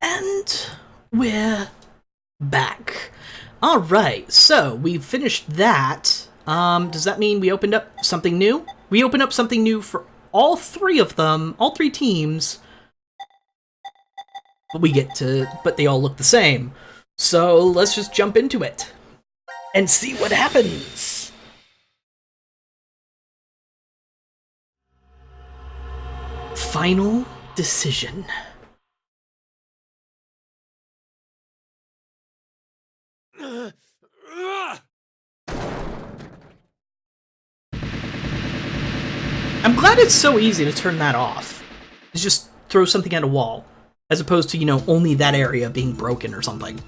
And we're back. Alright, so we finished that. Does that mean we opened up something new? We opened up something new for all three of them, all three teams. But they all look the same. So let's just jump into it and see what happens. Final decision. I'm glad it's so easy to turn that off. It's just throw something at a wall, as opposed to, only that area being broken or something.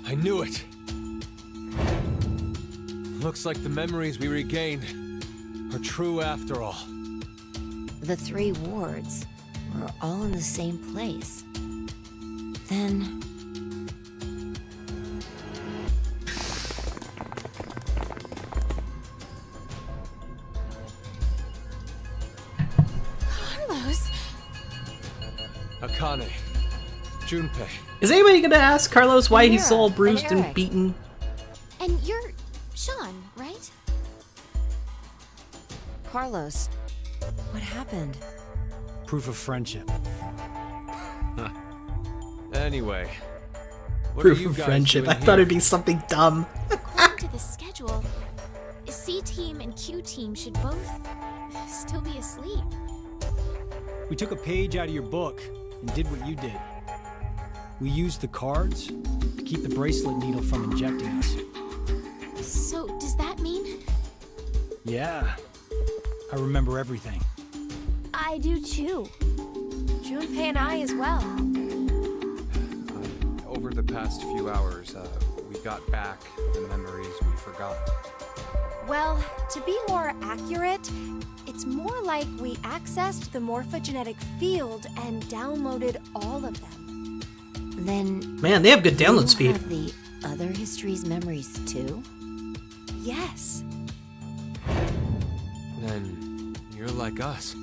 I knew it. Looks like the memories we regained are true after all. The three wards were all in the same place. Then... Carlos? Akane. Junpei. Is anybody gonna ask Carlos why he's all bruised and Eric. beaten? And you're Sean, right? Carlos, what happened? Proof of friendship. Anyway. What Proof are you of guys friendship. I doing thought here? it'd be something dumb. According to the schedule, C team and Q team should both still be asleep. We took a page out of your book and did what you did. We used the cards to keep the bracelet needle from injecting us. So, does that mean? Yeah, I remember everything. I do too. Junpei and I as well. Over the past few hours, we got back the memories we forgot. Well, to be more accurate, it's more like we accessed the morphogenetic field and downloaded all of them. Then... Man, they have good download you speed. have the other history's memories too? Yes, Then you're like us.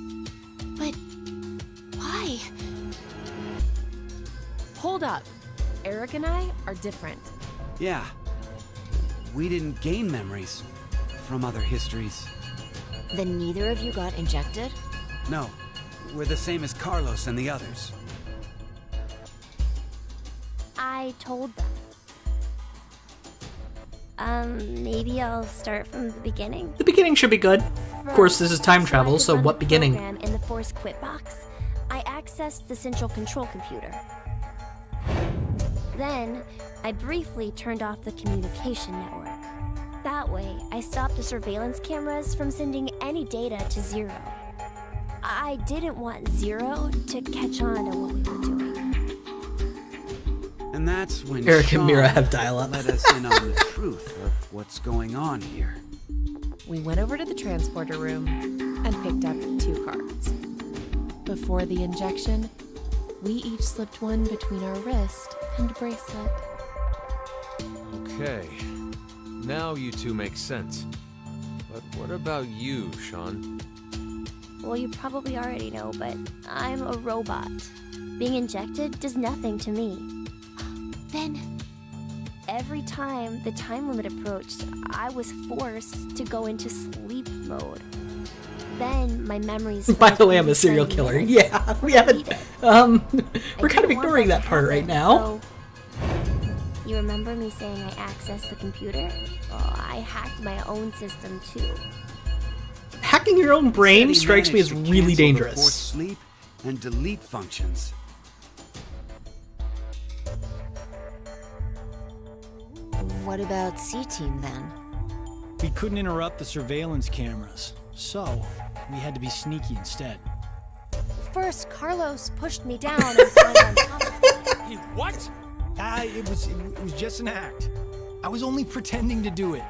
but why? Hold up. Eric and I are different. Yeah. We didn't gain memories from other histories. Then neither of you got injected? No, we're the same as Carlos and the others. I told them. Maybe I'll start from the beginning. The beginning should be good. Of course, this is time travel, I could so run what the beginning? program in the Force Quit box, I accessed the central control computer. Then, I briefly turned off the communication network. That way, I stopped the surveillance cameras from sending any data to Zero. I didn't want Zero to catch on to what we were doing. And that's when Eric and Mira Sean have dial-up. let us in on the truth of what's going on here. We went over to the transporter room and picked up 2 cards. Before the injection, we each slipped one between our wrist and bracelet. Okay. Now you two make sense. But what about you, Sean? Well, you probably already know, but I'm a robot. Being injected does nothing to me. Then, Every time the time limit approached, I was forced to go into sleep mode. Then my memories. By the way, I'm a serial killer. Yeah, we haven't. We're kind of ignoring that part right now. So, you remember me saying I accessed the computer? Well, I hacked my own system too. Hacking your own brain He strikes me as managed to really cancel the dangerous. forced sleep and delete functions. What about C-Team then? We couldn't interrupt the surveillance cameras, so we had to be sneaky instead. first Carlos pushed me down and climbed on top of me. What? It was just an act. I was only pretending to do it.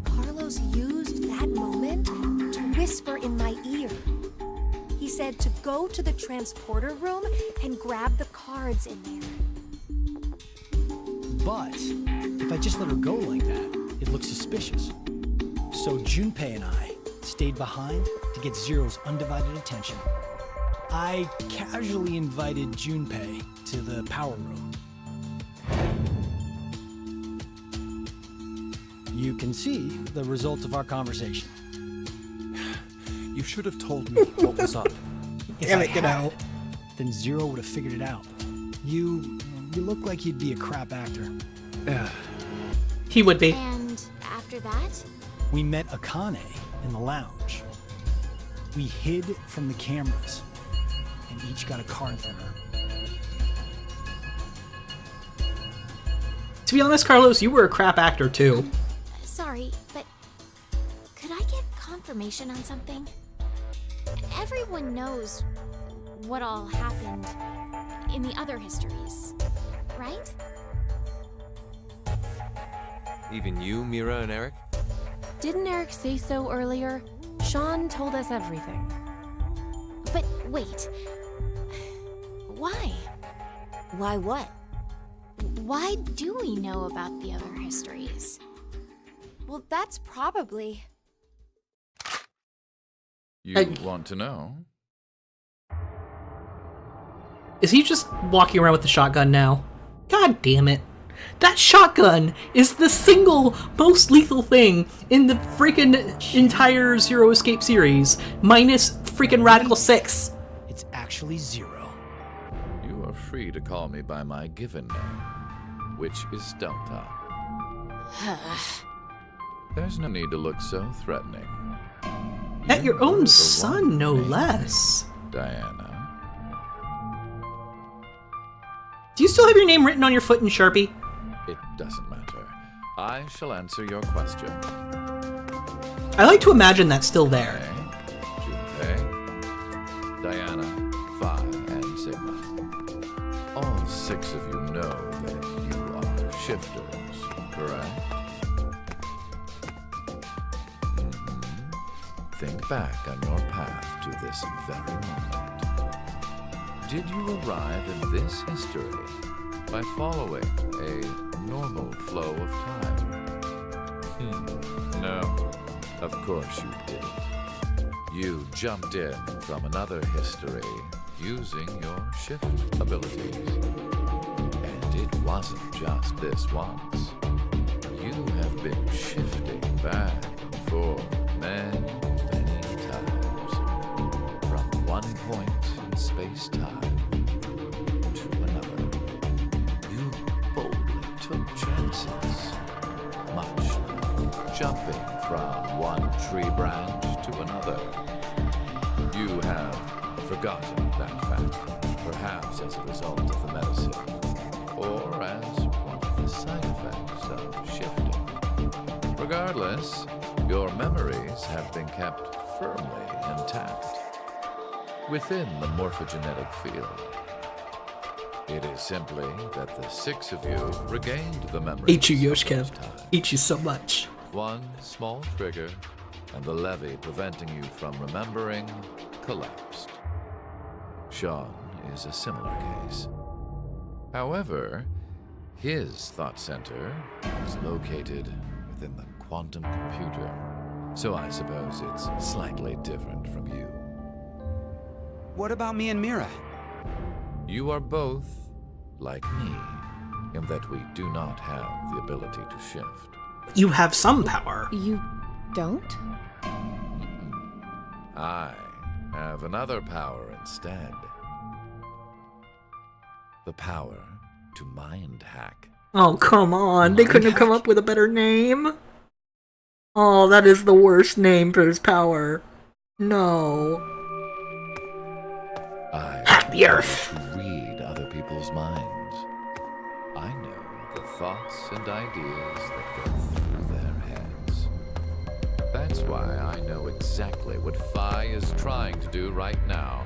Carlos used that moment to whisper in my ear. He said to go to the transporter room and grab the cards in there. But if I just let her go like that, it looks suspicious. So Junpei and I stayed behind to get Zero's undivided attention. I casually invited Junpei to the power room. You can see the result of our conversation. You should have told me what was up. If I had, then Zero would have figured it out. You look like you'd be a crap actor. He would be. And after that? We met Akane in the lounge. We hid from the cameras and each got a card from her. To be honest, Carlos, you were a crap actor too. Sorry, but could I get confirmation on something? Everyone knows what all happened in the other histories, right? Even you, Mira and Eric? Didn't Eric say so earlier? Sean told us everything. But wait. Why? Why what? Why do we know about the other histories? Well, that's probably... You want to know? Is he just walking around with the shotgun now? God damn it. That shotgun is the single most lethal thing in the freaking entire Zero Escape series, minus freaking Radical 6. It's actually Zero. You are free to call me by my given name, which is Delta. There's no need to look so threatening. At You your own were the son, one no named less. Diana. Do you still have your name written on your foot in Sharpie? It doesn't matter. I shall answer your question. I like to imagine that's still there. Junpei, Diana, Phi, and Sigma. All 6 of you know that you are shifters, correct? Think back on your path to this very moment. Did you arrive in this history by following a normal flow of time? No, of course you didn't. You jumped in from another history using your shift abilities. And it wasn't just this once. You have been shifting back and forth many times. From one point in space-time to another. You boldly took chances. Much like jumping from one tree branch to another. You have forgotten that fact, perhaps as a result of the medicine, or as one of the side effects of shifting. Regardless, your memories have been kept firmly intact within the morphogenetic field. It is simply that the 6 of you regained the memories. Hate you, of Yoshkev. those times. Hate you so much. One small trigger, and the levee preventing you from remembering collapsed. Sean is a similar case. However, his thought center is located within the quantum computer, so I suppose it's slightly different from you. What about me and Mira? You are both like me, in that we do not have the ability to shift. You have some power. You don't? I have another power instead. The power to mind hack. Oh, come on. They couldn't have come up with a better name. Oh, that is the worst name for his power. No. I Hack the am earth. able to read other people's minds. I know the thoughts and ideas that go through their heads. That's why I know exactly what Phi is trying to do right now.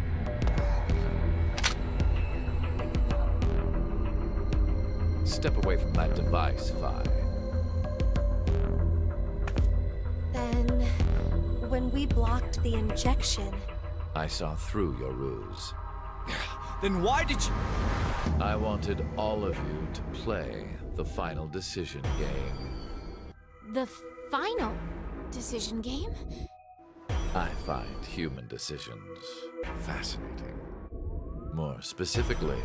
Step away from that device, Phi. Then, when we blocked the injection, I saw through your ruse. Then why did you... I wanted all of you to play the final decision game. The final decision game? I find human decisions fascinating. More specifically,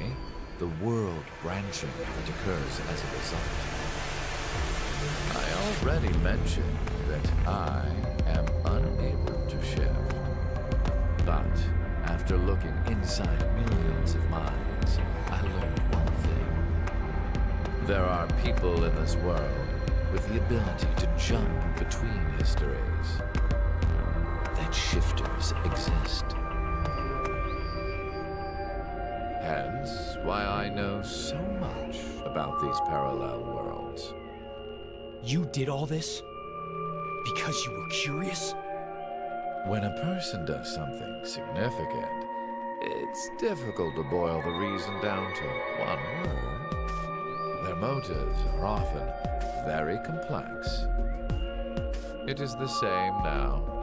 the world branching that occurs as a result. I already mentioned that I am unable to shift. But after looking inside millions of minds, I learned one thing. There are people in this world with the ability to jump between histories. That shifters exist. Hence, why I know so much about these parallel worlds. You did all this? Because you were curious? When a person does something significant, it's difficult to boil the reason down to one word. Their motives are often very complex. It is the same now.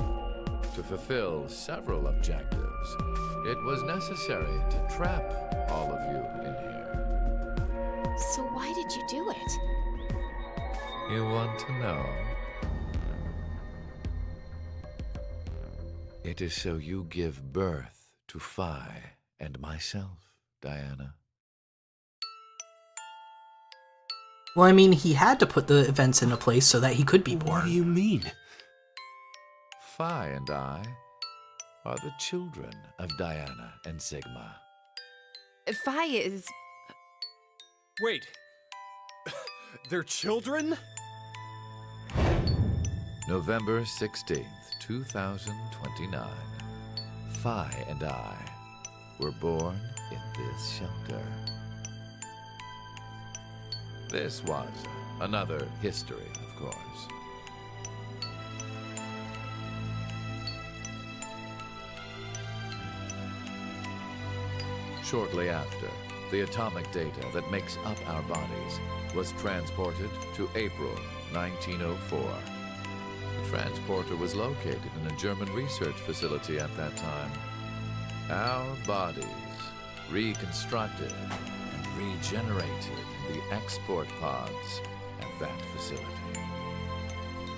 To fulfill several objectives, it was necessary to trap all of you in here. So why did you do it? You want to know? It is so you give birth to Phi and myself, Diana. Well, I mean, he had to put the events into place so that he could be born. What do you mean? Phi and I are the children of Diana and Sigma. Phi is... Wait. They're children? November 16th, 2029. Phi and I were born in this shelter. This was another history, of course. Shortly after, the atomic data that makes up our bodies was transported to April 1904. The transporter was located in a German research facility at that time. Our bodies reconstructed and regenerated in the export pods at that facility.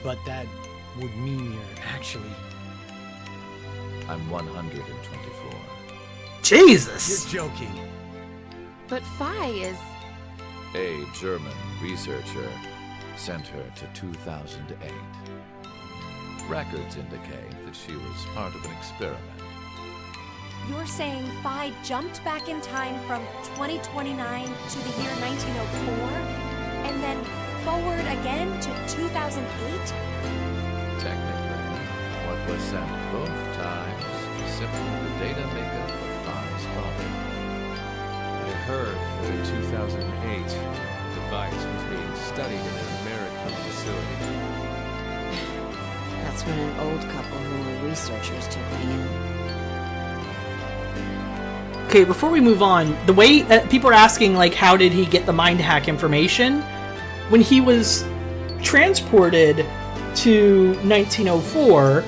But that would mean you're actually... I'm 124. Jesus! You're joking. But Phi is... A German researcher sent her to 2008. Records indicate that she was part of an experiment. You're saying Phi jumped back in time from 2029 to the year 1904? And then forward again to 2008? Technically, what was sent both times is simply the data makeup of Phi's body. I heard that in 2008, the device was being studied in an American facility. That's when an old couple who were researchers took me in. Okay, before we move on, the way people are asking, like, how did he get the mind hack information? When he was transported to 1904,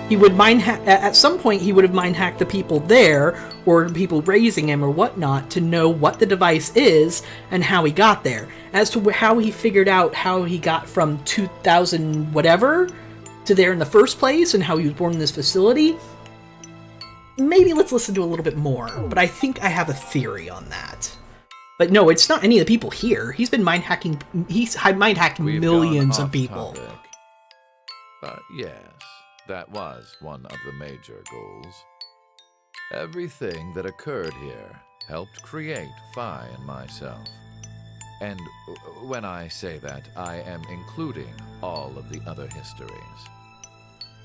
he would mind hack. At some point, he would have mind hacked the people there, or people raising him, or whatnot, to know what the device is and how he got there. As to how he figured out how he got from 2000 whatever to there in the first place, and how he was born in this facility. Maybe let's listen to a little bit more, but I think I have a theory on that. But no, it's not any of the people here. He's been mind hacking. He's mind hacked We've millions gone of off people. topic. But yes, that was one of the major goals. Everything that occurred here helped create Phi and myself. And when I say that, I am including all of the other histories.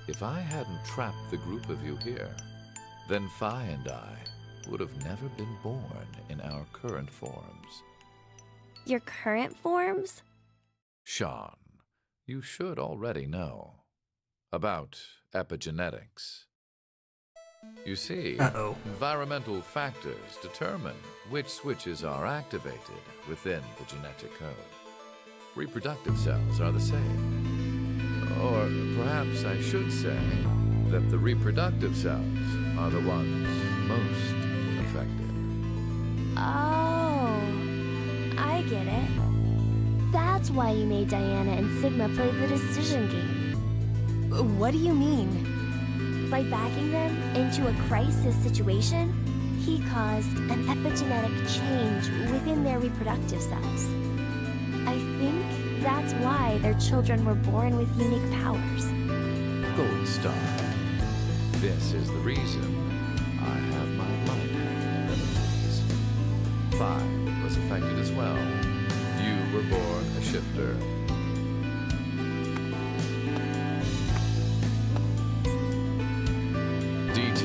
If I hadn't trapped the group of you here, then Phi and I would have never been born in our current forms. Your current forms? Sean, you should already know about epigenetics. You see, environmental factors determine which switches are activated within the genetic code. Reproductive cells are the same. Or perhaps I should say that the reproductive cells are the ones most affected. Oh, I get it. That's why you made Diana and Sigma play the decision game. What do you mean? By backing them into a crisis situation, he caused an epigenetic change within their reproductive cells. I think that's why their children were born with unique powers. Gold Star. This is the reason I have my mind abilities. 5 was affected as well. You were born a shifter. DT,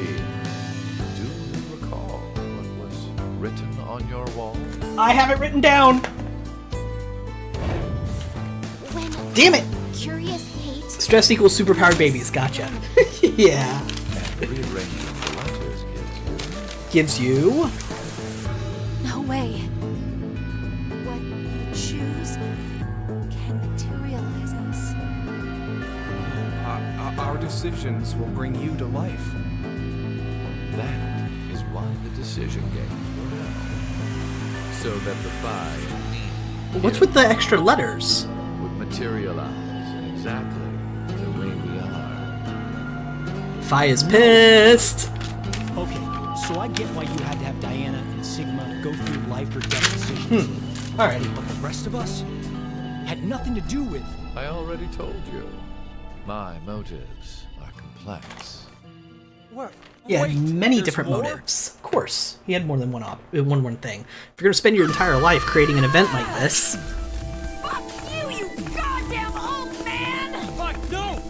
do you recall what was written on your wall? I have it written down. When Damn it! curious hate Stress equals superpowered babies. Gotcha. Yeah. And rearranging the letters Gives you. No way. What you choose can materialize us. Our decisions will bring you to life. That is why the decision games were held. So that the 5 need What's with the extra letters? would materialize exactly the way we are. Fi is pissed. Okay, so I get why you had to have Diana and Sigma go through life or death decisions. Alrighty. But the rest of us had nothing to do with. I already told you. My motives are complex. What? Yeah, Wait, many there's different more? motives. Of course, he had more than one thing. If you're gonna spend your entire life creating an event like this, Fuck you, you goddamn old man! Fuck, no!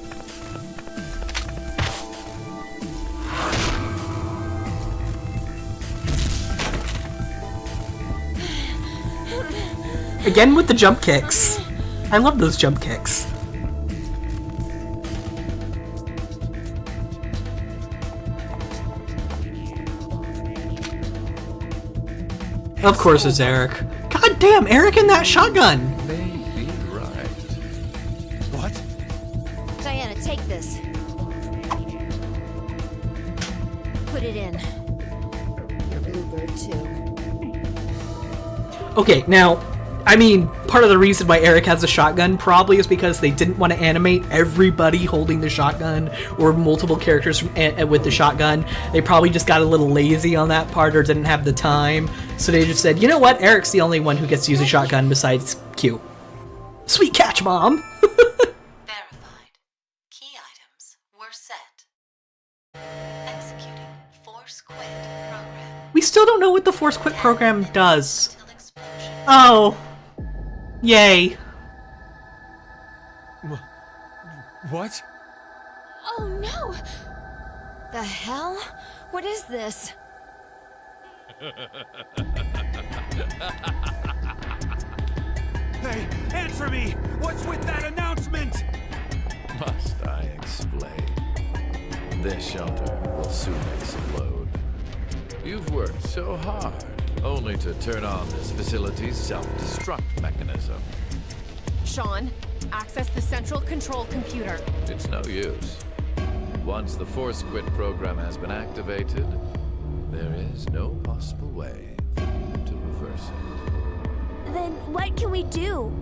again with the jump kicks. I love those jump kicks. Of course it's Eric. God damn, Eric in that shotgun! May be right. What? Diana, take this. Put it in. Your bluebird, too. Okay, now, I mean, part of the reason why Eric has a shotgun probably is because they didn't want to animate everybody holding the shotgun or multiple characters with the shotgun. They probably just got a little lazy on that part or didn't have the time. So they just said, you know what, Eric's the only one who gets to use a shotgun besides Q. Sweet catch, Mom! Verified. Key items were set. Executing Force Quit program. We still don't know what the Force Quit program does. Until explosion. Oh. Yay. What? Oh no! The hell? What is this? Hey, answer me! What's with that announcement? Must I explain? This shelter will soon explode. You've worked so hard, only to turn on this facility's self-destruct mechanism. Sean, access the central control computer. It's no use. Once the Force Quit program has been activated, there is no possible way for you to reverse it. Then what can we do?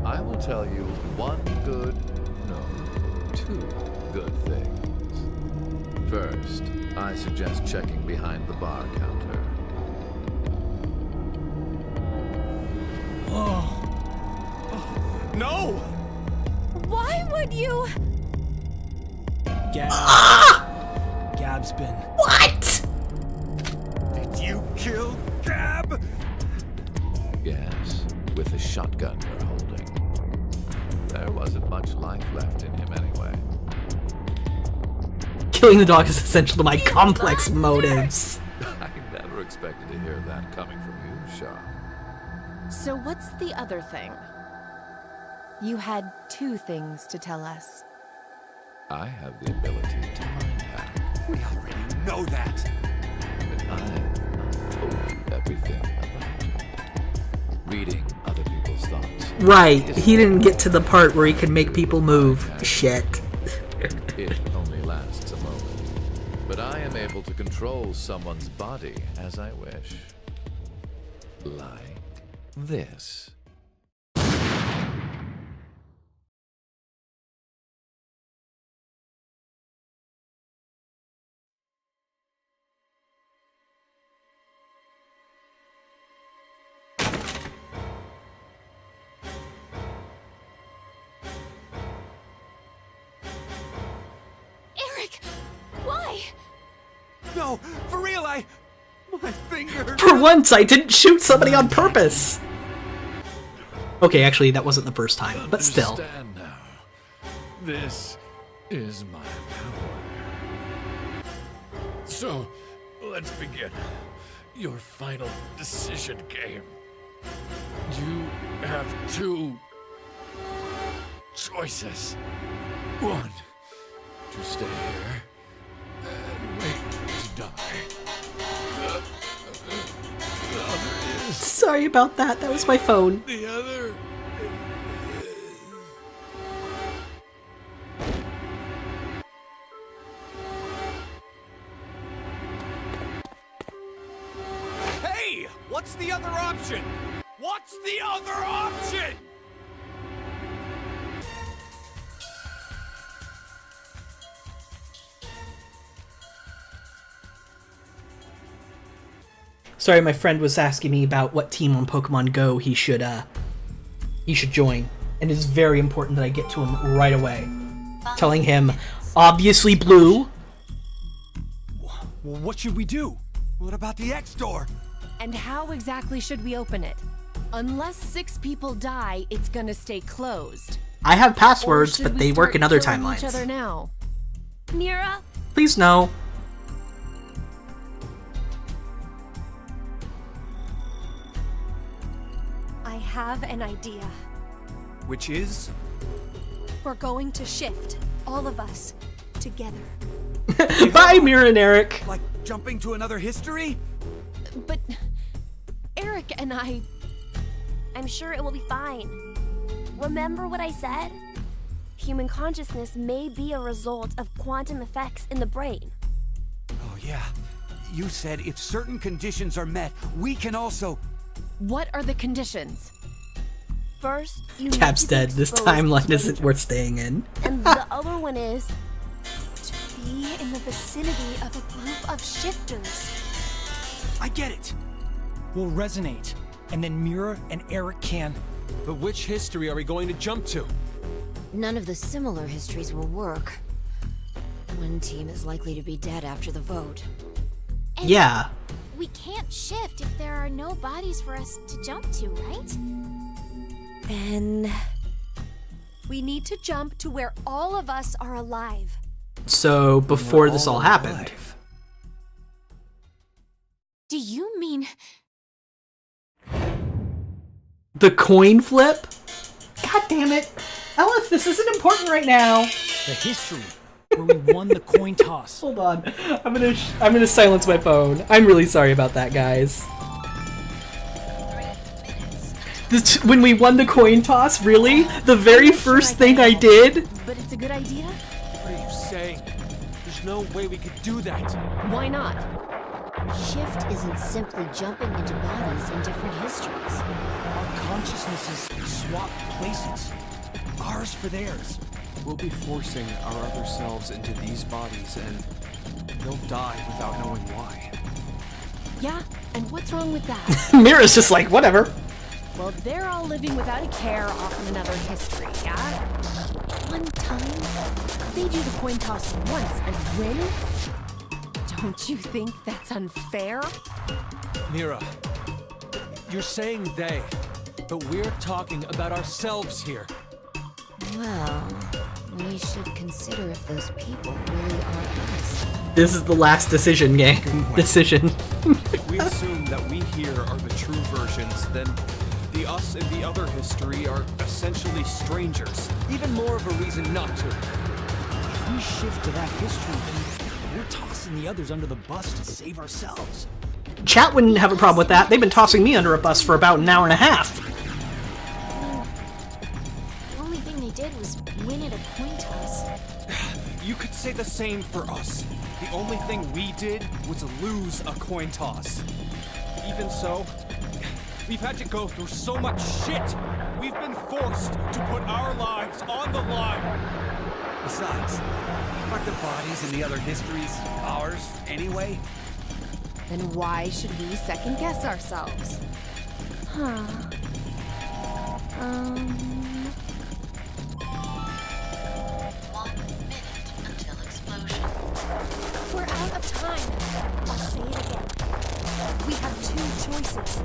I will tell you one good, no, 2 good things. First, I suggest checking behind the bar counter. No! Why would you? Gab. Gab's been. What? Did you kill Gab? Yes, with the shotgun you're holding. There wasn't much life left in him anyway. Killing the dog is essential to my complex motives. I never expected to hear that coming from you, Shaw. So what's the other thing? You had 2 things to tell us. I have the ability to mind hack. We already know that. And I've told you everything about it. Reading other people's thoughts. Right, he didn't get to the part where he could make people move. Shit. It only lasts a moment. But I am able to control someone's body as I wish. Like this. No, for real, my finger. For once, I didn't shoot somebody on purpose! Okay, actually, that wasn't the first time, but still. Understand now. This is my power. So, let's begin. Your final decision game. You have two choices. One, to stay here and wait to die. The other is... Sorry about that, that was my phone. The other... Hey! What's the other option? What's the other option? Sorry, my friend was asking me about what team on Pokemon Go he should join, and it's very important that I get to him right away. Telling him, obviously blue. Well, what should we do? What about the X door? And how exactly should we open it? Unless 6 people die, it's gonna stay closed. I have Or passwords, should but we they work start in other killing each other timelines. now? Mira, Please no. I have an idea. Which is? We're going to shift, all of us, together. Bye, Mira and Eric. Like jumping to another history? But Eric and I'm sure it will be fine. Remember what I said? Human consciousness may be a result of quantum effects in the brain. Oh yeah. You said if certain conditions are met, we can also... what are the conditions? First, you need Cap's to be dead. This exposed to timeline isn't danger. worth staying in. And the other one is To be in the vicinity of a group of shifters. I get it. We'll resonate, and then Mira and Eric can... But which history are we going to jump to? None of the similar histories will work. One team is likely to be dead after the vote. And Yeah. we can't shift if there are no bodies for us to jump to, right? Then we need to jump to where all of us are alive. So, before this all happened. Do you mean The coin flip? God damn it. Ellis, this isn't important right now. The history, where we won the coin toss. Hold on. I'm gonna silence my phone. I'm really sorry about that, guys. When we won the coin toss, really? The very first thing I did? But it's a good idea? What are you saying? There's no way we could do that. Why not? Shift isn't simply jumping into bodies in different histories. Our consciousnesses swap places. Ours for theirs. We'll be forcing our other selves into these bodies, and they'll die without knowing why. Yeah, and what's wrong with that? Mira's just like, whatever. Well, they're all living without a care off in another history, yeah? One time, they do the coin toss once and win? Don't you think that's unfair? Mira, you're saying they, but we're talking about ourselves here. Well, we should consider if those people really are us. This is the last decision game. Decision. If we assume that we here are the true versions, then the us in the other history are essentially strangers. Even more of a reason not to. If we shift to that history, then we're tossing the others under the bus to save ourselves. Chat wouldn't have a problem with that. They've been tossing me under a bus for about an hour and a half. the only thing they did was win at a coin toss? You could say the same for us. The only thing we did was lose a coin toss. Even so, we've had to go through so much shit. We've been forced to put our lives on the line. Besides, aren't the bodies in the other histories ours anyway? Then why should we second guess ourselves? Huh. 1 minute until explosion. We're of time. I'll say it again. We have two choices.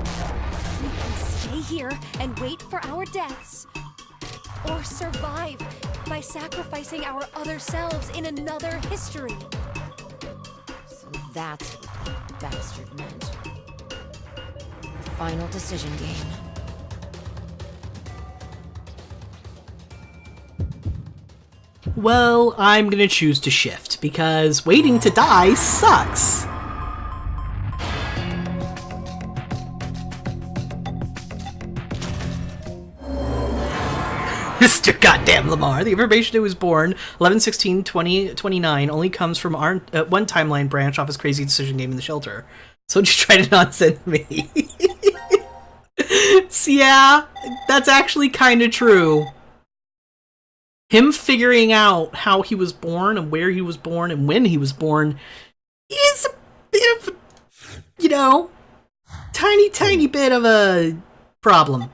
We can stay here and wait for our deaths, or survive by sacrificing our other selves in another history. So that's what that bastard meant. The final decision game. Well, I'm gonna choose to shift, because waiting to die sucks. Mr. Goddamn Lamar, the information it was born 11/16/2029 only comes from our one timeline branch off his crazy decision game in the shelter. So just try to nonsense me. So yeah, that's actually kind of true. Him figuring out how he was born and where he was born and when he was born is a bit of, you know, tiny bit of a problem.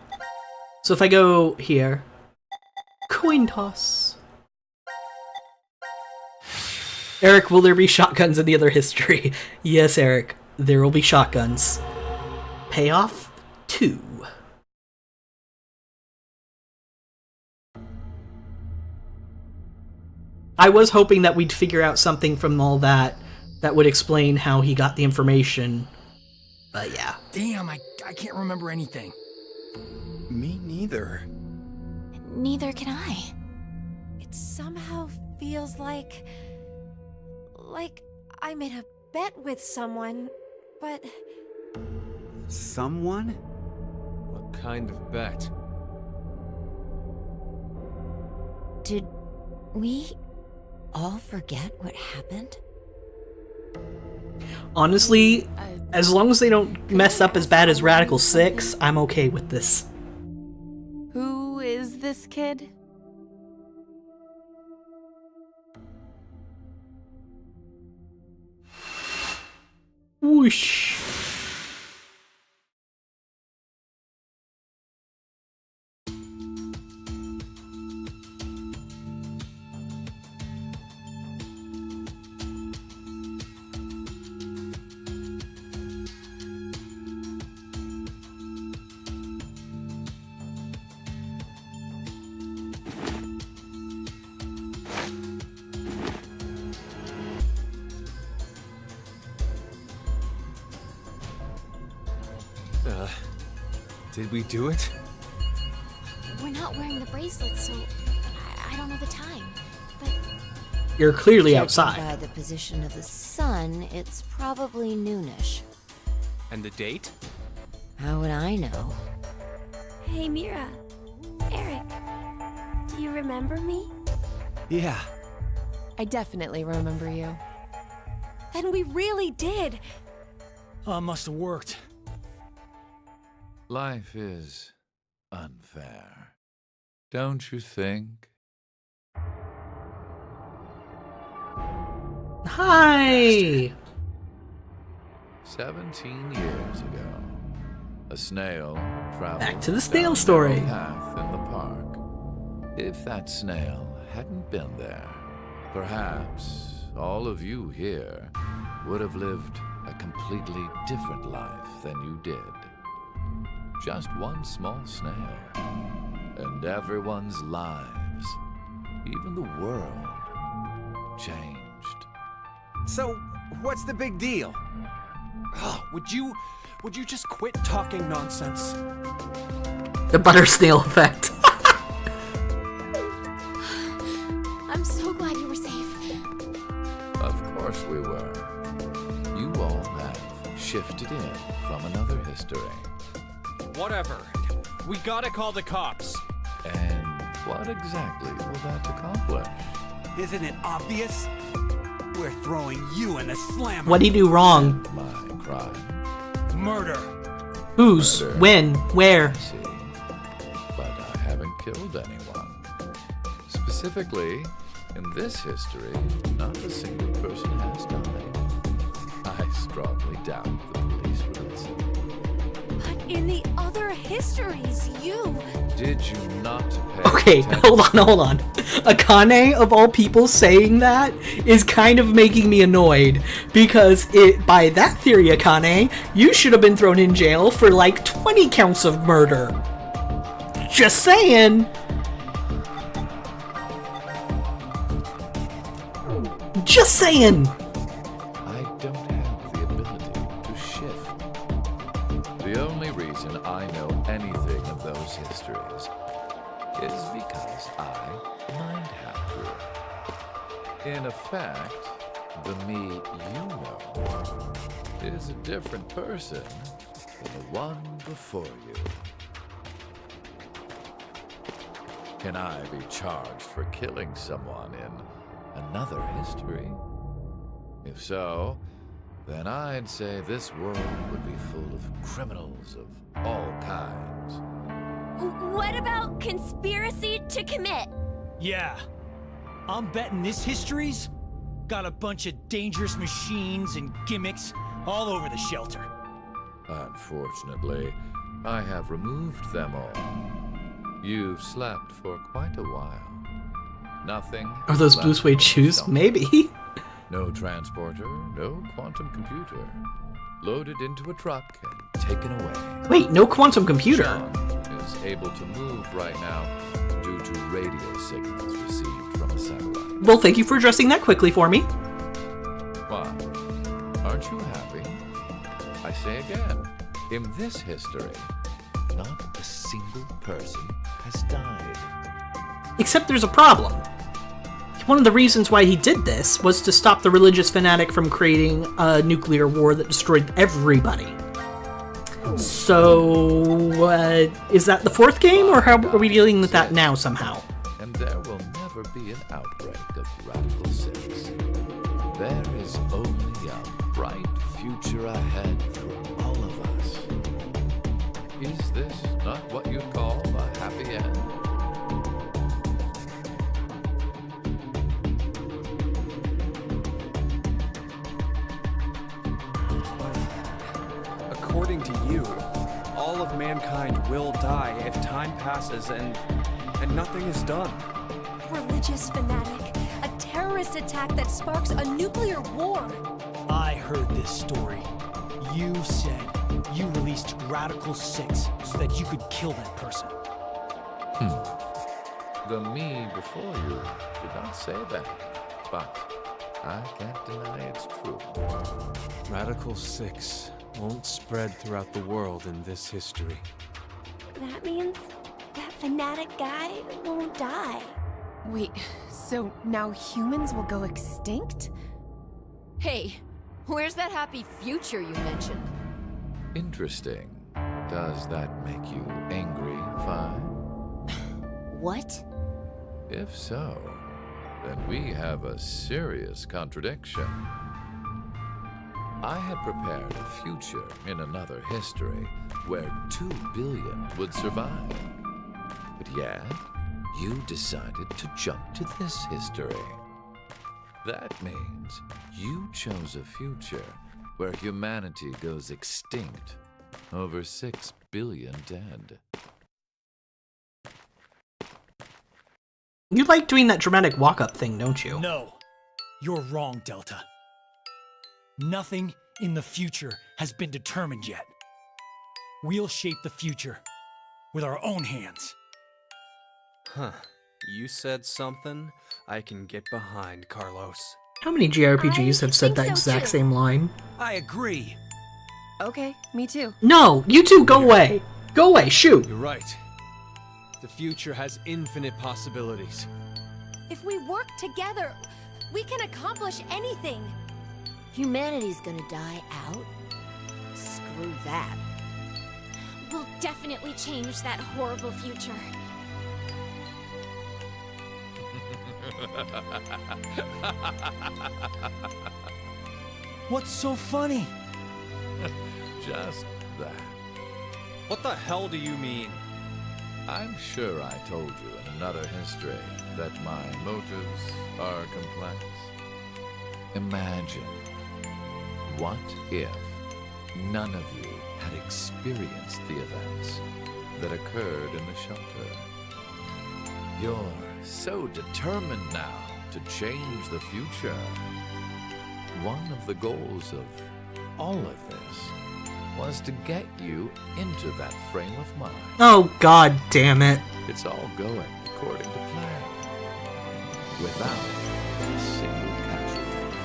So if I go here, coin toss. Eric, will there be shotguns in the other history? Yes, Eric, there will be shotguns. Payoff 2. I was hoping that we'd figure out something from all that that would explain how he got the information, but yeah. Damn, I can't remember anything. Me neither. Neither can I. It somehow feels like I made a bet with someone, but Someone? What kind of bet? Did we all forget what happened? Honestly, as long as they don't mess up as bad as Radical 6, I'm okay with this. Who is this kid? Whoosh. Did we do it? We're not wearing the bracelets, so I don't know the time. But You're clearly Judging outside. by the position of the sun, it's probably noonish. And the date? How would I know? hey, Mira, Eric, do you remember me? Yeah. I definitely remember you. then we really did. Must have worked. Life is unfair, don't you think? Hi! 17 years ago, a snail traveled Back to the snail down a story. path in the park. If that snail hadn't been there, perhaps all of you here would have lived a completely different life than you did. Just one small snail, and everyone's lives, even the world, changed. So, what's the big deal? Would you just quit talking nonsense? The butter snail effect. I'm so glad you were safe. Of course we were. You all have shifted in from another history. Whatever. We gotta call the cops. And what exactly will that accomplish? Isn't it obvious? We're throwing you in the slammer. What'd he do wrong? My crime, Murder. Whose? Murder. When? Where? I see. But I haven't killed anyone. Specifically, in this history, not a single person has died. I strongly doubt the police will listen. But in the other other histories. You. Did you not pay Okay, attention? hold on. Akane, of all people, saying that is kind of making me annoyed, because by that theory, Akane, you should have been thrown in jail for like 20 counts of murder. Just saying. Just saying. I don't have the ability to shift. The only reason I know anything of those histories is because I mind hacked through it. In effect, the me you know is a different person than the one before you. Can I be charged for killing someone in another history? If so, then I'd say this world would be full of criminals of all kinds. What about conspiracy to commit? Yeah. I'm betting this history's got a bunch of dangerous machines and gimmicks all over the shelter. Unfortunately, I have removed them all. You've slept for quite a while. Nothing. Are those is blue left suede but shoes? something. Maybe. No transporter, no quantum computer. Loaded into a truck and taken away. Wait, no quantum computer. Sean is able to move right now due to radio signals received from a satellite. Well, thank you for addressing that quickly for me. Why? Aren't you happy? I say again, in this history, not a single person has died. Except there's a problem. One of the reasons why he did this was to stop the religious fanatic from creating a nuclear war that destroyed everybody. So, is that the fourth game, or how are we dealing with that now somehow? And there will never be an outbreak of Radical 6. There is only a bright future ahead for all of us. Is this not what you call a happy end? According to you, all of mankind will die if time passes and nothing is done. Religious fanatic. A terrorist attack that sparks a nuclear war. I heard this story. You said you released Radical 6 so that you could kill that person. The me before you did not say that, but I can't deny it's true. Radical 6 won't spread throughout the world in this history. That means that fanatic guy won't die. Wait, so now humans will go extinct? Hey, where's that happy future you mentioned? Interesting. Does that make you angry, Fi? What? If so, then we have a serious contradiction. I had prepared a future in another history where 2 billion would survive. But yet, you decided to jump to this history. That means you chose a future where humanity goes extinct, over 6 billion dead. You like doing that dramatic walk-up thing, don't you? No, you're wrong, Delta. Nothing in the future has been determined yet. We'll shape the future with our own hands. Huh. You said something I can get behind, Carlos. How many JRPGs I have said think that so, exact too. same line? I agree. Okay, me too. No, you two go away. Go away, shoot. You're right. The future has infinite possibilities. If we work together, we can accomplish anything. Humanity's gonna die out? Screw that. We'll definitely change that horrible future. What's so funny? Just that. What the hell do you mean? I'm sure I told you in another history that my motives are complex. Imagine, what if none of you had experienced the events that occurred in the shelter. You're so determined now to change the future. One of the goals of all of this was to get you into that frame of mind. Oh, god damn it. It's all going according to plan, without a single casualty.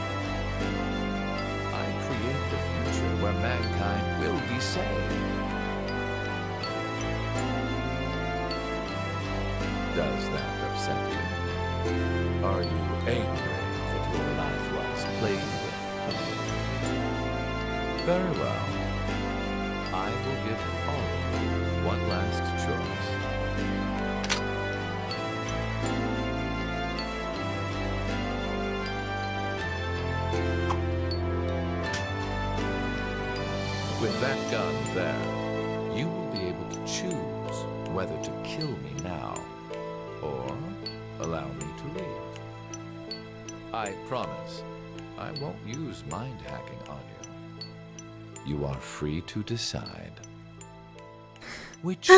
I created a future where mankind will be saved. Does that upset you? Are you angry that your life was played with? Very well. I will give all of you one last choice. With that gun there, you will be able to choose whether to kill me now or allow me to leave. I promise I won't use mind hacking on you. You are free to decide. Which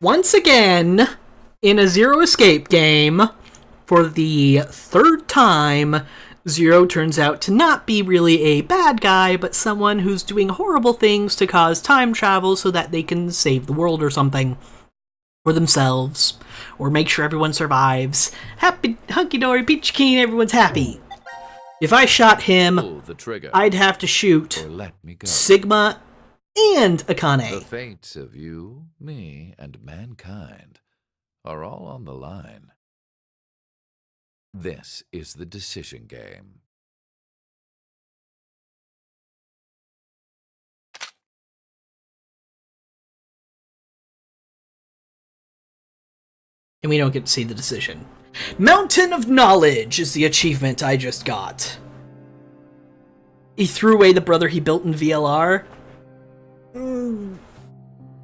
Once again, in a Zero Escape game, for the third time, Zero turns out to not be really a bad guy, but someone who's doing horrible things to cause time travel so that they can save the world or something. Or themselves. Or make sure everyone survives. Happy, hunky-dory, peachy keen, everyone's happy. If I shot him, pull the trigger, I'd have to shoot or let me go. Sigma and Akane. The fates of you, me, and mankind are all on the line. This is the decision game. And we don't get to see the decision. Mountain of Knowledge is the achievement I just got. He threw away the brother he built in VLR.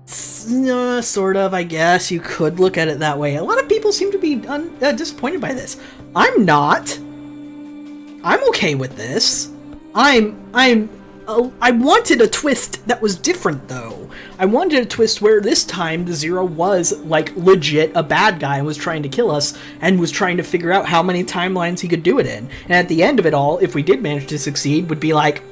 Sort of, I guess. You could look at it that way. A lot of people seem to be disappointed by this. I'm not. I'm okay with this. I wanted a twist that was different, though. I wanted a twist where this time the Zero was, like, legit a bad guy and was trying to kill us and was trying to figure out how many timelines he could do it in. And at the end of it all, if we did manage to succeed, would be like,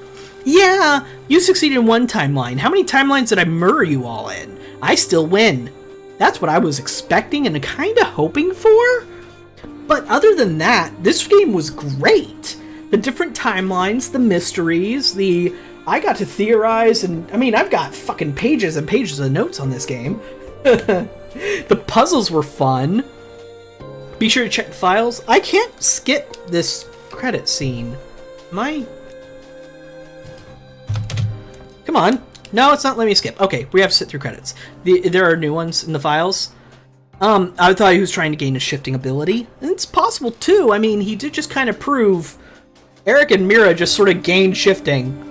yeah, you succeeded in one timeline. How many timelines did I murder you all in? I still win. That's what I was expecting and kind of hoping for. But other than that, this game was great. The different timelines, the mysteries, I got to theorize, and I mean, I've got fucking pages and pages of notes on this game. The puzzles were fun. Be sure to check the files. I can't skip this credit scene. Am I? Come on. No, it's not letting me skip. Okay, we have to sit through credits. There are new ones in the files. I thought he was trying to gain a shifting ability. And it's possible, too. I mean, he did just kind of prove Eric and Mira just sort of gained shifting.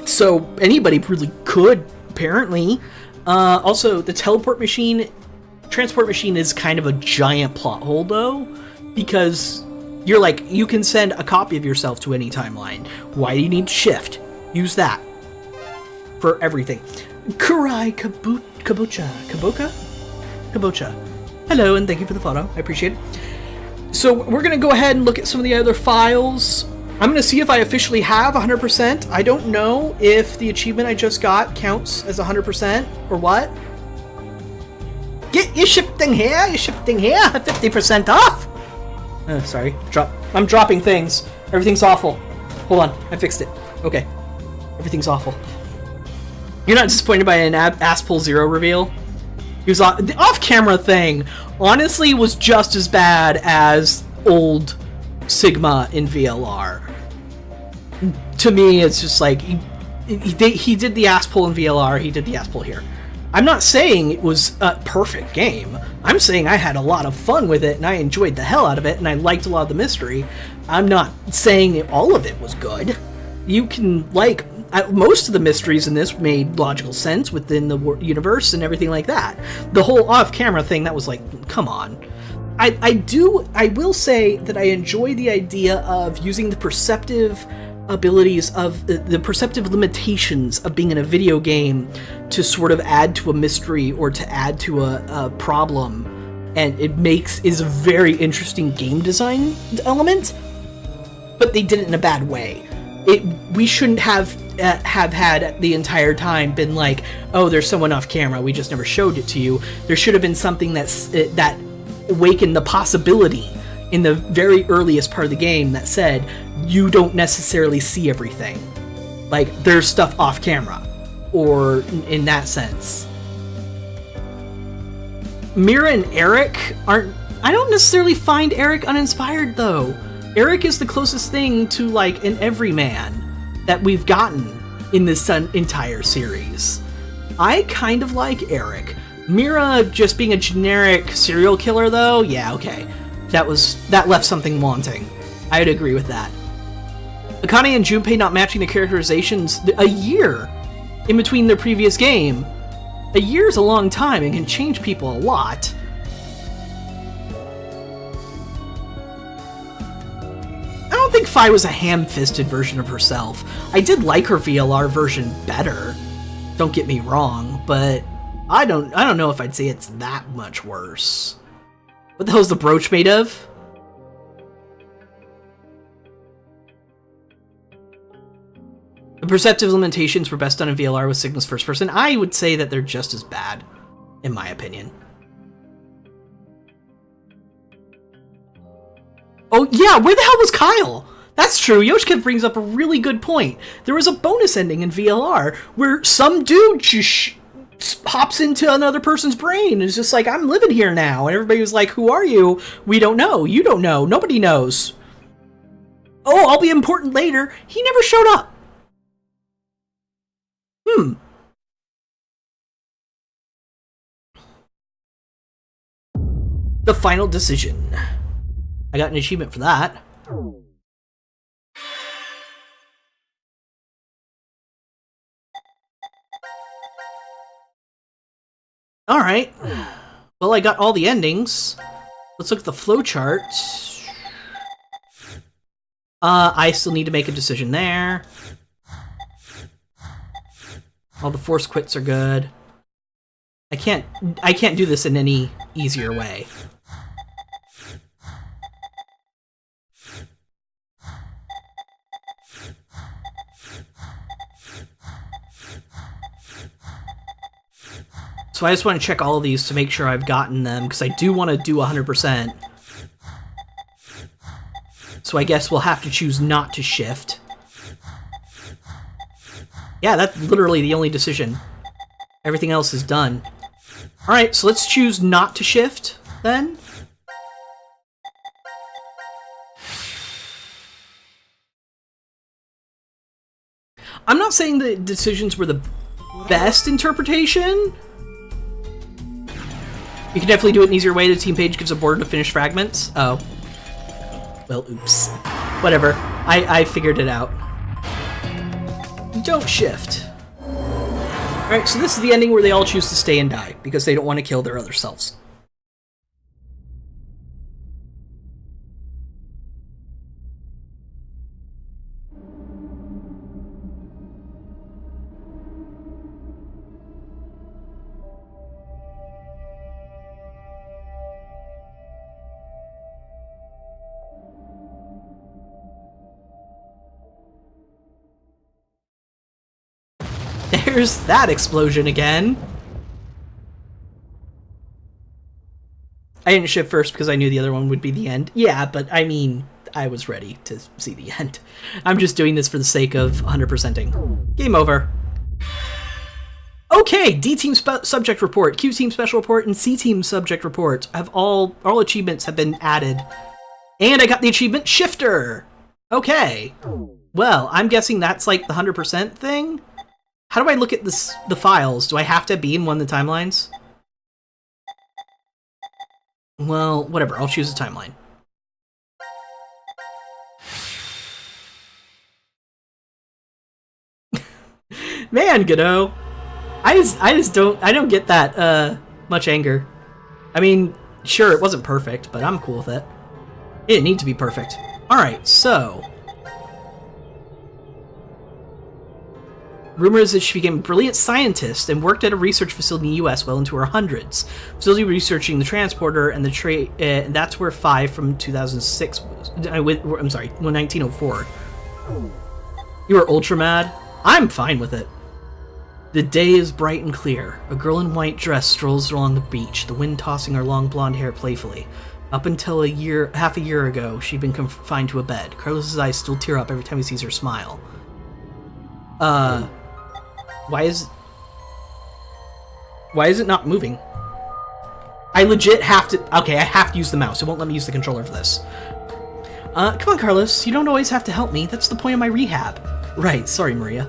So anybody really could, apparently. Also, the transport machine is kind of a giant plot hole, though, because you're like, you can send a copy of yourself to any timeline. Why do you need to shift? Use that for everything. Kurai Kabocha. Hello, and thank you for the follow. I appreciate it. So we're going to go ahead and look at some of the other files. I'm going to see if I officially have 100%. I don't know if the achievement I just got counts as 100% or what. Get your shifting here, 50% off. Sorry, I'm dropping things. Everything's awful. Hold on, I fixed it. Okay, everything's awful. You're not disappointed by an Aspel Zero reveal? He was the off-camera thing. Honestly, was just as bad as old Sigma in VLR. To me, it's just like he did the Aspel in VLR. He did the Aspel here. I'm not saying it was a perfect game. I'm saying I had a lot of fun with it, and I enjoyed the hell out of it, and I liked a lot of the mystery. I'm not saying that all of it was good. You can, like, most of the mysteries in this made logical sense within the universe and everything like that. The whole off-camera thing, that was like, come on. I will say that I enjoy the idea of using the perceptive abilities of the perceptive limitations of being in a video game to sort of add to a mystery or to add to a problem, and is a very interesting game design element, but they did it in a bad way. We shouldn't have had the entire time been like, oh, there's someone off camera, we just never showed it to you. There should have been something that awakened the possibility in the very earliest part of the game that said, you don't necessarily see everything. Like, there's stuff off camera, or in that sense. Mira and Eric aren't... I don't necessarily find Eric uninspired, though. Eric is the closest thing to, like, an everyman that we've gotten in this entire series. I kind of like Eric. Mira just being a generic serial killer, though, yeah, okay. That left something wanting. I'd agree with that. Akane and Junpei not matching the characterizations a year in between their previous game. A year is a long time and can change people a lot. I don't think Fi was a ham-fisted version of herself. I did like her VLR version better. Don't get me wrong, but I don't know if I'd say it's that much worse. What the hell's the brooch made of? The perceptive limitations were best done in VLR with Sigma's first person. I would say that they're just as bad, in my opinion. Oh yeah, where the hell was Kyle? That's true, Yoshikev brings up a really good point. There was a bonus ending in VLR where some dude just hops into another person's brain and is just like, I'm living here now. And everybody was like, who are you? We don't know. You don't know. Nobody knows. Oh, I'll be important later. He never showed up. The final decision. I got an achievement for that. Alright. Well, I got all the endings. Let's look at the flowchart. I still need to make a decision there. All the force quits are good. I can't do this in any easier way. So I just want to check all of these to make sure I've gotten them, because I do want to do 100%. So I guess we'll have to choose not to shift. Yeah, that's literally the only decision. Everything else is done. Alright, so let's choose not to shift, then. I'm not saying the decisions were the best interpretation. You can definitely do it an easier way. The team page gives a border to finish fragments. Oh. Well, oops. Whatever. I figured it out. Don't shift. Alright, so this is the ending where they all choose to stay and die, because they don't want to kill their other selves. There's that explosion again. I didn't shift first because I knew the other one would be the end. Yeah, but I mean, I was ready to see the end. I'm just doing this for the sake of 100%ing. Game over. Okay, D-Team Subject Report, Q-Team Special Report, and C-Team Subject Report have all achievements have been added. And I got the achievement Shifter! Okay. Well, I'm guessing that's like the 100% thing? How do I look at the files? Do I have to be in one of the timelines? Well, whatever. I'll choose a timeline. Man, Godot. I don't get that much anger. I mean, Sure, it wasn't perfect, but I'm cool with it. It didn't need to be perfect. Alright, so... Rumor is that she became a brilliant scientist and worked at a research facility in the U.S. well into her hundreds. Facility researching the transporter and the and that's where 5 from 2006 was. I'm sorry, 1904. You are ultra mad? I'm fine with it. The day is bright and clear. A girl in white dress strolls along the beach, the wind tossing her long blonde hair playfully. Up until half a year ago, she'd been confined to a bed. Carlos's eyes still tear up every time he sees her smile. Why is it not moving? I legit have to... Okay, I have to use the mouse. It won't let me use the controller for this. Come on, Carlos. You don't always have to help me. That's the point of my rehab. Right, sorry, Maria.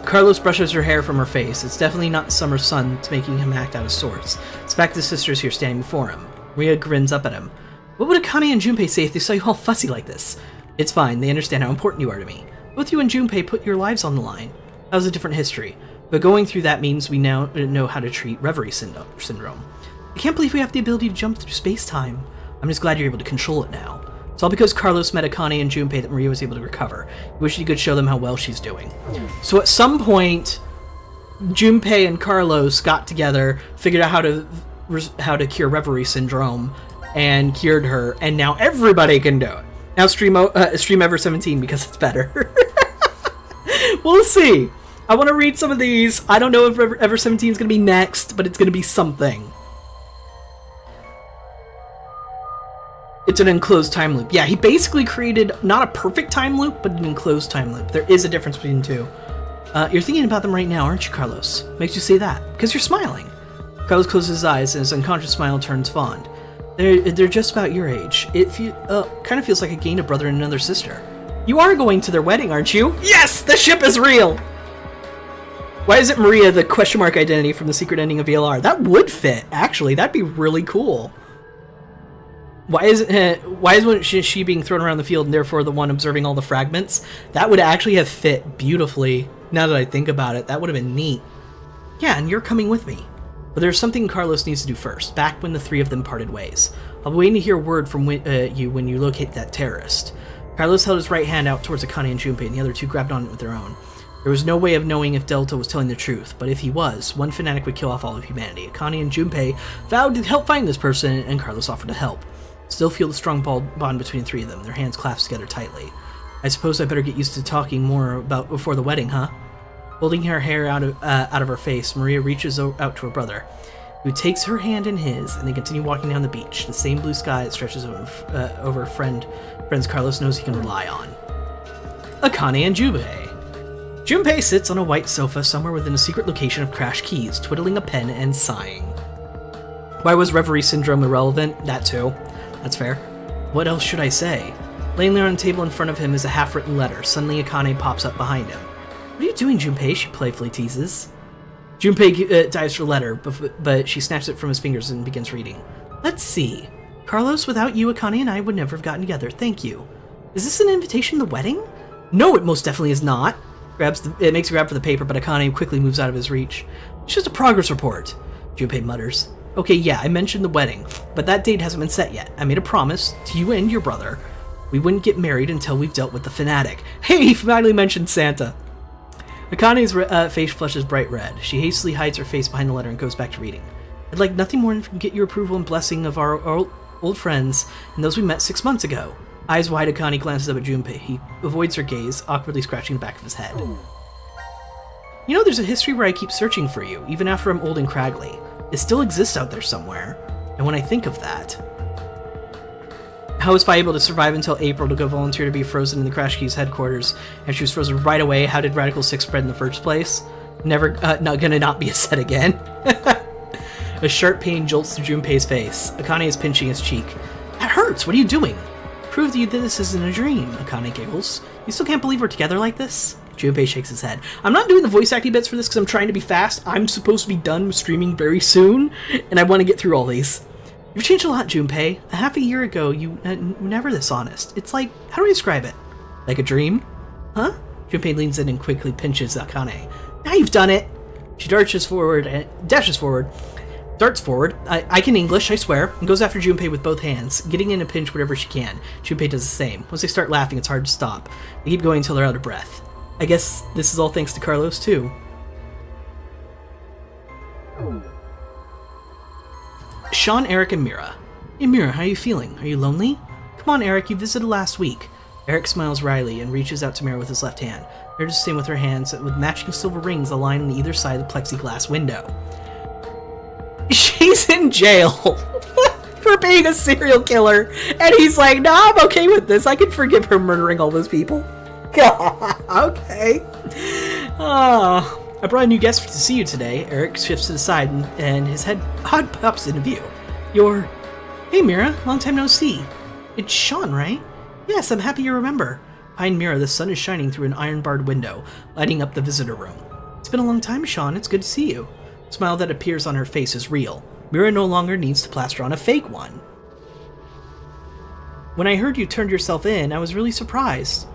Carlos brushes her hair from her face. It's definitely not the summer sun that's making him act out of sorts. It's the fact that his sister's here standing before him. Maria grins up at him. What would Akane and Junpei say if they saw you all fussy like this? It's fine, they understand how important you are to me. Both you and Junpei put your lives on the line. That was a different history, but going through that means we now know how to treat reverie syndrome. I can't believe we have the ability to jump through space-time. I'm just glad you're able to control it now. It's all because Carlos met Akane and Junpei that Maria was able to recover. He wished he could show them how well she's doing. So at some point, Junpei and Carlos got together, figured out how to cure reverie syndrome, and cured her, and now everybody can do it. Now stream Ever 17 because it's better. We'll see. I want to read some of these. I don't know if Ever 17 is going to be next, but it's going to be something. It's an enclosed time loop. Yeah, he basically created not a perfect time loop, but an enclosed time loop. There is a difference between the two. You're thinking about them right now, aren't you, Carlos? Makes you say that because you're smiling. Carlos closes his eyes and his unconscious smile turns fond. They're just about your age. It kind of feels like I gained a brother and another sister. You are going to their wedding, aren't you? Yes! The ship is real! Why is it Maria the question mark identity from the secret ending of VLR? That would fit, actually. That'd be really cool. Why isn't she being thrown around the field and therefore the one observing all the fragments? That would actually have fit beautifully. Now that I think about it, that would have been neat. Yeah, and you're coming with me. But there's something Carlos needs to do first, back when the three of them parted ways. I'll be waiting to hear word from you when you locate that terrorist. Carlos held his right hand out towards Akane and Junpei, and the other two grabbed on it with their own. There was no way of knowing if Delta was telling the truth, but if he was, one fanatic would kill off all of humanity. Akane and Junpei vowed to help find this person, and Carlos offered to help. Still feel the strong bond between the three of them, their hands clasped together tightly. I suppose I better get used to talking more about before the wedding, huh? Holding her hair out of her face, Maria reaches out to her brother, who takes her hand in his, and they continue walking down the beach. The same blue sky that stretches over friends Carlos knows he can rely on. Akane and Junpei. Junpei sits on a white sofa somewhere within a secret location of Crash Keys, twiddling a pen and sighing. Why was reverie syndrome irrelevant? That too. That's fair. What else should I say? Laying there on the table in front of him is a half-written letter. Suddenly Akane pops up behind him. What are you doing, Junpei? She playfully teases. Junpei dives for the letter, but she snatches it from his fingers and begins reading. Let's see. Carlos, without you, Akane and I would never have gotten together. Thank you. Is this an invitation to the wedding? No, it most definitely is not. It makes a grab for the paper, but Akane quickly moves out of his reach. It's just a progress report, Junpei mutters. Okay, yeah, I mentioned the wedding, but that date hasn't been set yet. I made a promise to you and your brother. We wouldn't get married until we've dealt with the fanatic. Hey, he finally mentioned Santa. Akane's face flushes bright red. She hastily hides her face behind the letter and goes back to reading. I'd like nothing more than get your approval and blessing of our old friends and those we met 6 months ago. Eyes wide, Akane glances up at Junpei. He avoids her gaze, awkwardly scratching the back of his head. You know, there's a history where I keep searching for you, even after I'm old and craggly. It still exists out there somewhere. And when I think of that... How was Fi able to survive until April to go volunteer to be frozen in the Crash Keys headquarters, and she was frozen right away? How did Radical 6 spread in the first place? Never not be a set again. A sharp pain jolts through Junpei's face. Akane is pinching his cheek. That hurts! What are you doing? Prove to you that this isn't a dream, Akane giggles. You still can't believe we're together like this? Junpei shakes his head. I'm not doing the voice acting bits for this because I'm trying to be fast. I'm supposed to be done with streaming very soon, and I want to get through all these. You've changed a lot, Junpei. A half a year ago, you were never this honest. It's like, how do I describe it? Like a dream? Huh? Junpei leans in and quickly pinches Akane. Now you've done it! She dashes forward. I can English, I swear, and goes after Junpei with both hands, getting in to pinch whatever she can. Junpei does the same. Once they start laughing, it's hard to stop. They keep going until they're out of breath. I guess this is all thanks to Carlos, too. Sean, Eric, and Mira. Hey Mira, how are you feeling? Are you lonely? Come on, Eric, you visited last week. Eric smiles wryly and reaches out to Mira with his left hand. Mira does the same with her hands, with matching silver rings aligned on either side of the plexiglass window. She's in jail for being a serial killer, and he's like, nah, I'm okay with this. I can forgive her murdering all those people. God, okay. I brought a new guest to see you today. Eric shifts to the side, and his head pops into view. Hey Mira, long time no see. It's Sean, right? Yes, I'm happy you remember. Behind Mira, the sun is shining through an iron-barred window, lighting up the visitor room. It's been a long time, Sean. It's good to see you. The smile that appears on her face is real. Mira no longer needs to plaster on a fake one. When I heard you turned yourself in, I was really surprised.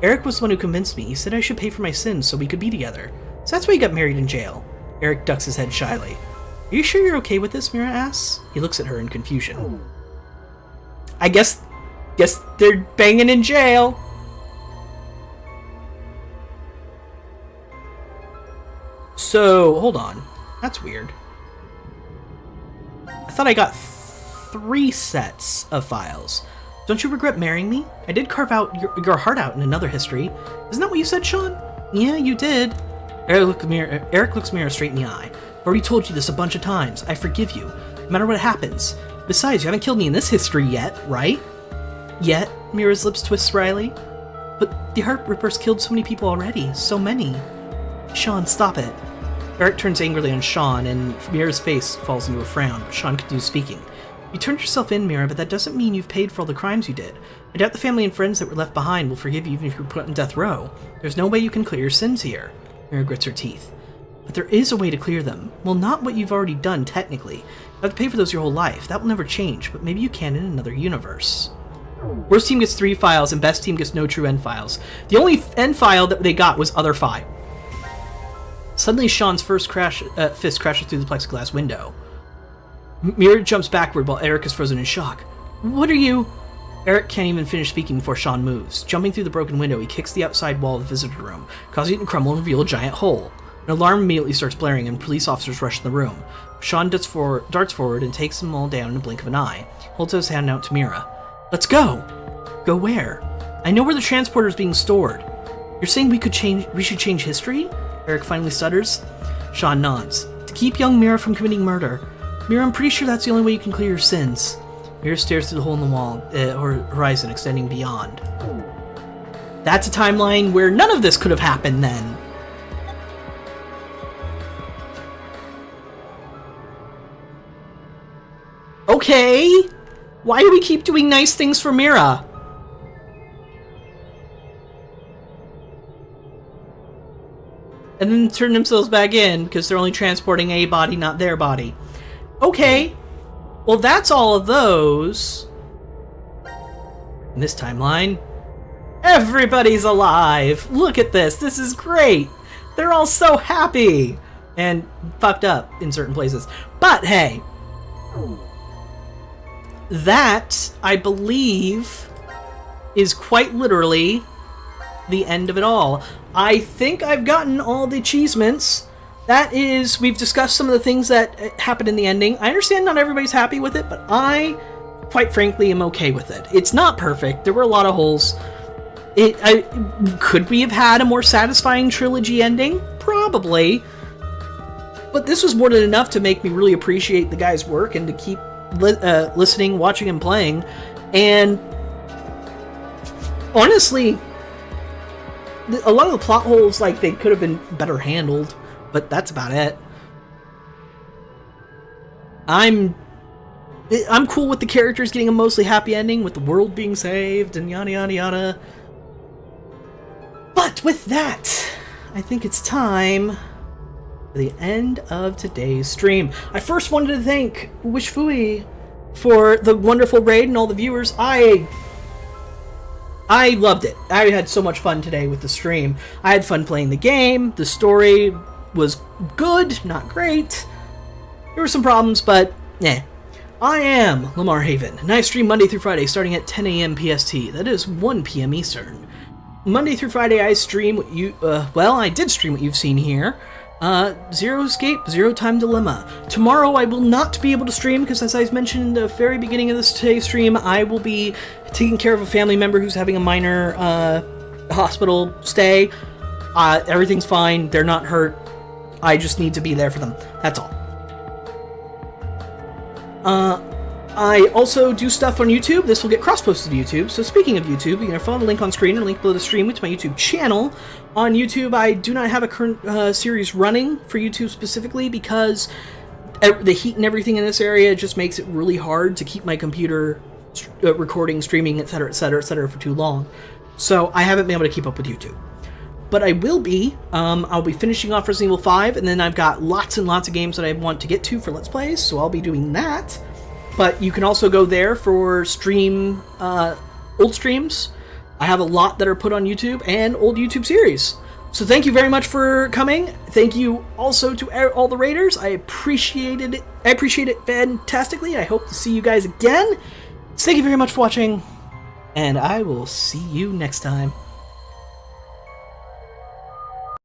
Eric was the one who convinced me. He said I should pay for my sins so we could be together. So that's why you got married in jail. Eric ducks his head shyly. Are you sure you're okay with this? Mira asks. He looks at her in confusion. I guess they're banging in jail. So, hold on. That's weird. I thought I got 3 sets of files. Don't you regret marrying me? I did carve out your heart out in another history. Isn't that what you said, Sean? Yeah, you did. Eric looks Mira straight in the eye. I've already told you this a bunch of times. I forgive you, no matter what happens. Besides, you haven't killed me in this history yet, right? Yet? Mira's lips twist wryly. But the Heart Rippers killed so many people already. So many. Sean, stop it. Eric turns angrily on Sean, and Mira's face falls into a frown, but Sean continues speaking. You turned yourself in, Mira, but that doesn't mean you've paid for all the crimes you did. I doubt the family and friends that were left behind will forgive you even if you're put on death row. There's no way you can clear your sins here. Mira grits her teeth. But there is a way to clear them. Well, not what you've already done, technically. You have to pay for those your whole life. That will never change, but maybe you can in another universe. Worst team gets 3 files, and best team gets no true end files. The only end file that they got was Other Fi. Suddenly, Sean's fist crashes through the plexiglass window. Mira jumps backward while Eric is frozen in shock. What are you... Eric can't even finish speaking before Sean moves. Jumping through the broken window, he kicks the outside wall of the visitor room, causing it to crumble and reveal a giant hole. An alarm immediately starts blaring, and police officers rush in the room. Sean darts forward and takes them all down in a blink of an eye. Holds his hand out to Mira. Let's go! Go where? I know where the transporter is being stored. You're saying we should change history? Eric finally stutters. Sean nods. To keep young Mira from committing murder. Mira, I'm pretty sure that's the only way you can clear your sins. Mira stares through the hole in the wall, or horizon extending beyond. That's a timeline where none of this could have happened then. Okay! Why do we keep doing nice things for Mira? And then turn themselves back in, because they're only transporting a body, not their body. Okay. Well, that's all of those. In this timeline, everybody's alive. Look at this. This is great. They're all so happy. And fucked up in certain places. But hey. That, I believe, is quite literally the end of it all. I think I've gotten all the achievements. That is, we've discussed some of the things that happened in the ending. I understand not everybody's happy with it, but I, quite frankly, am okay with it. It's not perfect. There were a lot of holes. Could we have had a more satisfying trilogy ending? Probably. But this was more than enough to make me really appreciate the guy's work and to keep listening, watching, and playing. And honestly, a lot of the plot holes, like, they could have been better handled, but that's about it. I'm cool with the characters getting a mostly happy ending, with the world being saved, and yada yada yada. But with that, I think it's time for the end of today's stream. I first wanted to thank Wishfui for the wonderful raid and all the viewers. I I loved it. I had so much fun today with the stream. I had fun playing the game. The story was good, not great. There were some problems, but eh. I am Lamar Haven, and I stream Monday through Friday starting at 10 a.m. PST. That is 1 p.m. Eastern. Monday through Friday I stream what you, I did stream what you've seen here. Zero Escape, Zero Time Dilemma. Tomorrow I will not be able to stream because, as I mentioned in the very beginning of this today's stream, I will be taking care of a family member who's having a minor hospital stay. Everything's fine. They're not hurt. I just need to be there for them. That's all. I also do stuff on YouTube. This will get cross-posted to YouTube. So speaking of YouTube, you can follow the link on screen and link below the stream to my YouTube channel. On YouTube, I do not have a current series running for YouTube specifically because the heat and everything in this area just makes it really hard to keep my computer recording, streaming, etc., etc., etc. for too long. So I haven't been able to keep up with YouTube. But I will be. I'll be finishing off Resident Evil 5, and then I've got lots and lots of games that I want to get to for Let's Plays, so I'll be doing that. But you can also go there for stream old streams. I have a lot that are put on YouTube and old YouTube series. So thank you very much for coming. Thank you also to all the raiders. I appreciate it. I appreciate it fantastically. I hope to see you guys again. So thank you very much for watching, and I will see you next time.